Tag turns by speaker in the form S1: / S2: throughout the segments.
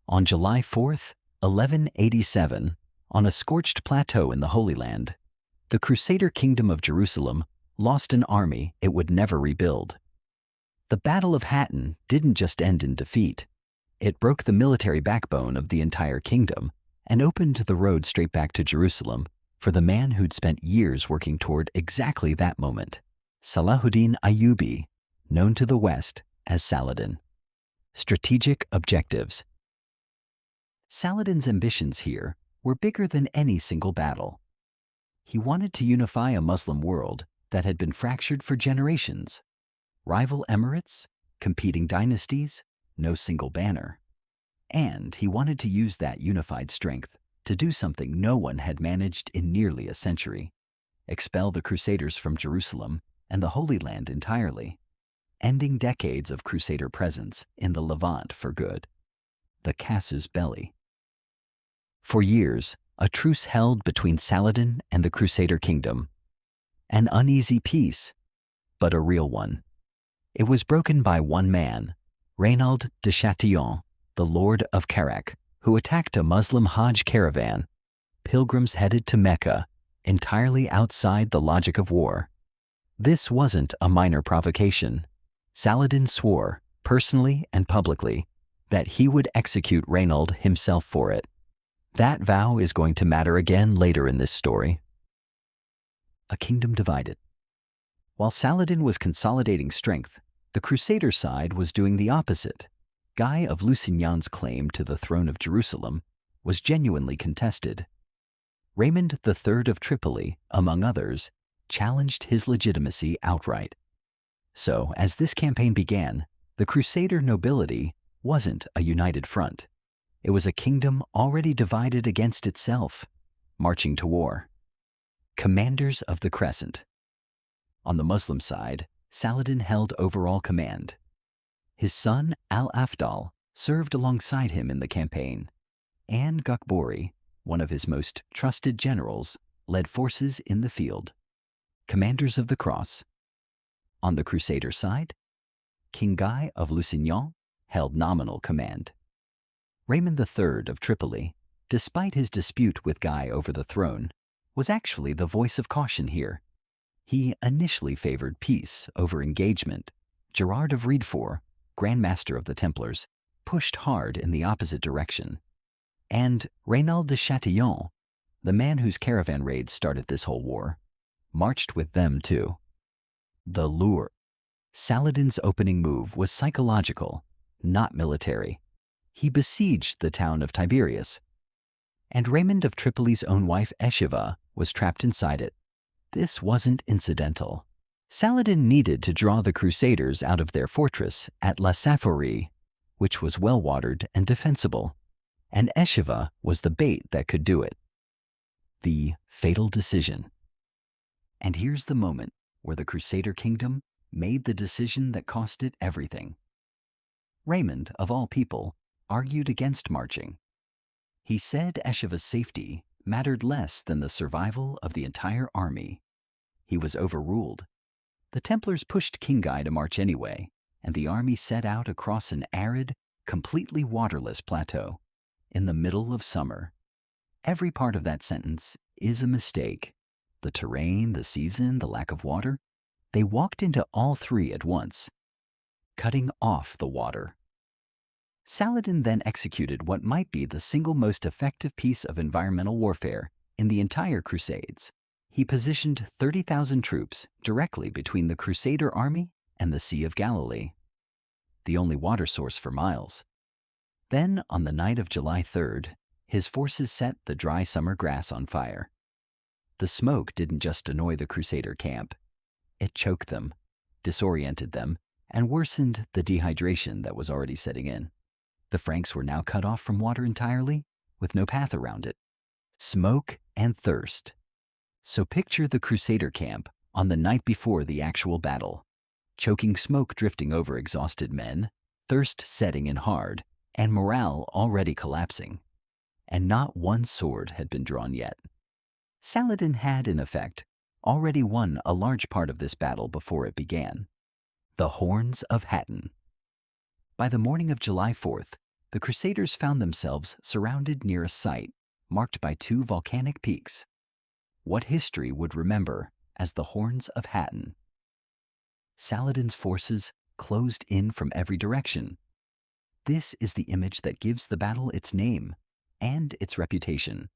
S1: On July 4th, 1187, on a scorched plateau in the Holy Land, the Crusader Kingdom of Jerusalem lost an army it would never rebuild. The Battle of Hattin didn't just end in defeat. It broke the military backbone of the entire kingdom and opened the road straight back to Jerusalem for the man who'd spent years working toward exactly that moment, Salahuddin Ayyubi, known to the West as Saladin. Strategic objectives. Saladin's ambitions here were bigger than any single battle. He wanted to unify a Muslim world that had been fractured for generations. Rival emirates, competing dynasties, no single banner. And he wanted to use that unified strength to do something no one had managed in nearly a century: expel the Crusaders from Jerusalem and the Holy Land entirely, ending decades of Crusader presence in the Levant for good. The casus belli. For years, a truce held between Saladin and the Crusader Kingdom. An uneasy peace, but a real one. It was broken by one man, Raynald de Chatillon, the Lord of Kerak, who attacked a Muslim Hajj caravan, pilgrims headed to Mecca, entirely outside the logic of war. This wasn't a minor provocation. Saladin swore, personally and publicly, that he would execute Raynald himself for it. That vow is going to matter again later in this story. A kingdom divided. While Saladin was consolidating strength, the Crusader side was doing the opposite. Guy of Lusignan's claim to the throne of Jerusalem was genuinely contested. Raymond III of Tripoli, among others, challenged his legitimacy outright. So, as this campaign began, the Crusader nobility wasn't a united front. It was a kingdom already divided against itself, marching to war. Commanders of the Crescent. On the Muslim side, Saladin held overall command. His son Al-Afdal served alongside him in the campaign, and Gakbori, one of his most trusted generals, led forces in the field. Commanders of the Cross. On the Crusader side, King Guy of Lusignan held nominal command. Raymond III of Tripoli, despite his dispute with Guy over the throne, was actually the voice of caution here. He initially favored peace over engagement. Gerard of Riedfort, Grand Master of the Templars, pushed hard in the opposite direction. And Raynald de Chatillon, the man whose caravan raids started this whole war, marched with them too. The lure. Saladin's opening move was psychological, not military. He besieged the town of Tiberias, and Raymond of Tripoli's own wife Eschiva was trapped inside it. This wasn't incidental. Saladin needed to draw the Crusaders out of their fortress at La Saforie, which was well-watered and defensible, and Eschiva was the bait that could do it. The fatal decision. And here's the moment where the Crusader Kingdom made the decision that cost it everything. Raymond, of all people, argued against marching. He said Eschiva's safety mattered less than the survival of the entire army. He was overruled. The Templars pushed King Guy to march anyway, and the army set out across an arid, completely waterless plateau in the middle of summer. Every part of that sentence is a mistake. The terrain, the season, the lack of water. They walked into all three at once, cutting off the water. Saladin then executed what might be the single most effective piece of environmental warfare in the entire Crusades. He positioned 30,000 troops directly between the Crusader army and the Sea of Galilee, the only water source for miles. Then, on the night of July 3rd, his forces set the dry summer grass on fire. The smoke didn't just annoy the Crusader camp. It choked them, disoriented them, and worsened the dehydration that was already setting in. The Franks were now cut off from water entirely, with no path around it. Smoke and thirst. So picture the Crusader camp on the night before the actual battle. Choking smoke drifting over exhausted men, thirst setting in hard, and morale already collapsing. And not one sword had been drawn yet. Saladin had, in effect, already won a large part of this battle before it began. The Horns of Hattin. By the morning of July 4th, The Crusaders found themselves surrounded near a site marked by two volcanic peaks, what history would remember as the Horns of Hattin. Saladin's forces closed in from every direction. This is the image that gives the battle its name and its reputation.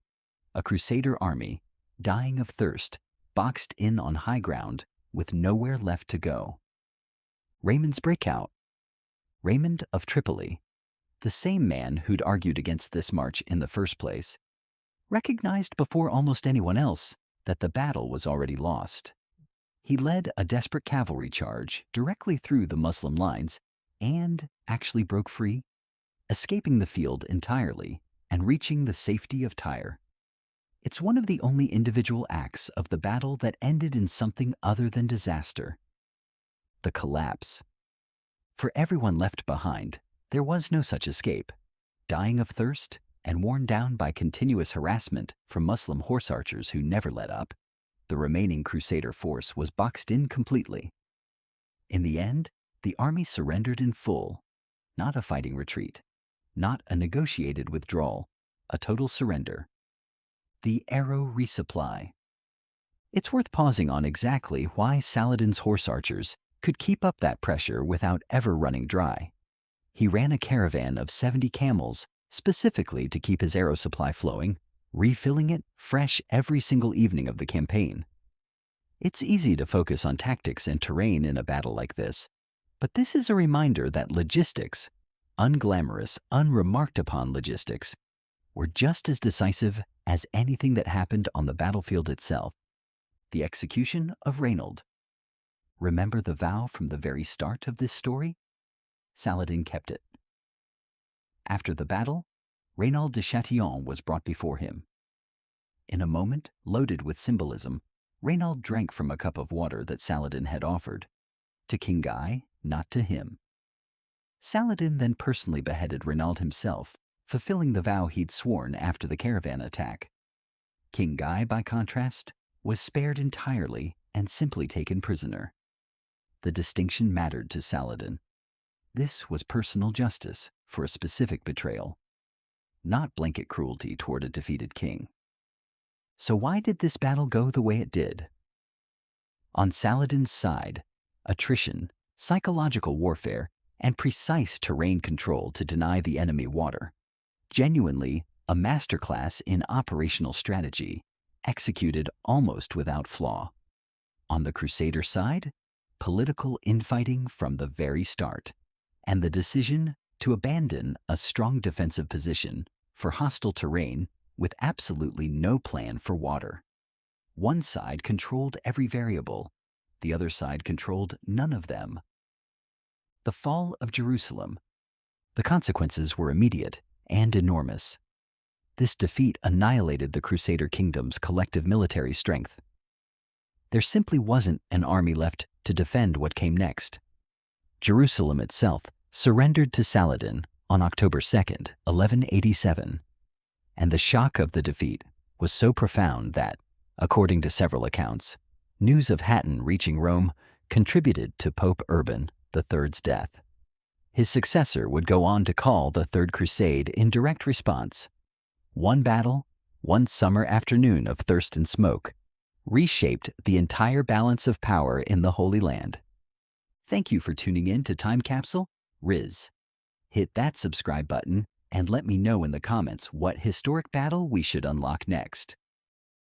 S1: A Crusader army, dying of thirst, boxed in on high ground with nowhere left to go. Raymond's breakout. Raymond of Tripoli, the same man who'd argued against this march in the first place, recognized before almost anyone else that the battle was already lost. He led a desperate cavalry charge directly through the Muslim lines and actually broke free, escaping the field entirely and reaching the safety of Tyre. It's one of the only individual acts of the battle that ended in something other than disaster: the collapse. For everyone left behind, there was no such escape. Dying of thirst and worn down by continuous harassment from Muslim horse archers who never let up, the remaining Crusader force was boxed in completely. In the end, the army surrendered in full, not a fighting retreat, not a negotiated withdrawal, a total surrender. The arrow resupply. It's worth pausing on exactly why Saladin's horse archers could keep up that pressure without ever running dry. He ran a caravan of 70 camels specifically to keep his arrow supply flowing, refilling it fresh every single evening of the campaign. It's easy to focus on tactics and terrain in a battle like this, but this is a reminder that logistics, unglamorous, unremarked upon logistics, were just as decisive as anything that happened on the battlefield itself. The execution of Reynold. Remember the vow from the very start of this story? Saladin kept it. After the battle, Reynold de Chatillon was brought before him. In a moment loaded with symbolism, Reynold drank from a cup of water that Saladin had offered. To King Guy, not to him. Saladin then personally beheaded Reynold himself, fulfilling the vow he'd sworn after the caravan attack. King Guy, by contrast, was spared entirely and simply taken prisoner. The distinction mattered to Saladin. This was personal justice for a specific betrayal, not blanket cruelty toward a defeated king. So why did this battle go the way it did? On Saladin's side, attrition, psychological warfare, and precise terrain control to deny the enemy water. Genuinely a masterclass in operational strategy, executed almost without flaw. On the Crusader side, political infighting from the very start, and the decision to abandon a strong defensive position for hostile terrain with absolutely no plan for water. One side controlled every variable, the other side controlled none of them. The fall of Jerusalem. The consequences were immediate and enormous. This defeat annihilated the Crusader Kingdom's collective military strength. There simply wasn't an army left to defend what came next. Jerusalem itself surrendered to Saladin on October 2nd, 1187, and the shock of the defeat was so profound that, according to several accounts, news of Hattin reaching Rome contributed to Pope Urban III's death. His successor would go on to call the Third Crusade in direct response. One battle, one summer afternoon of thirst and smoke, reshaped the entire balance of power in the Holy Land. Thank you for tuning in to Time Capsule, Riz. Hit that subscribe button and let me know in the comments what historic battle we should unlock next.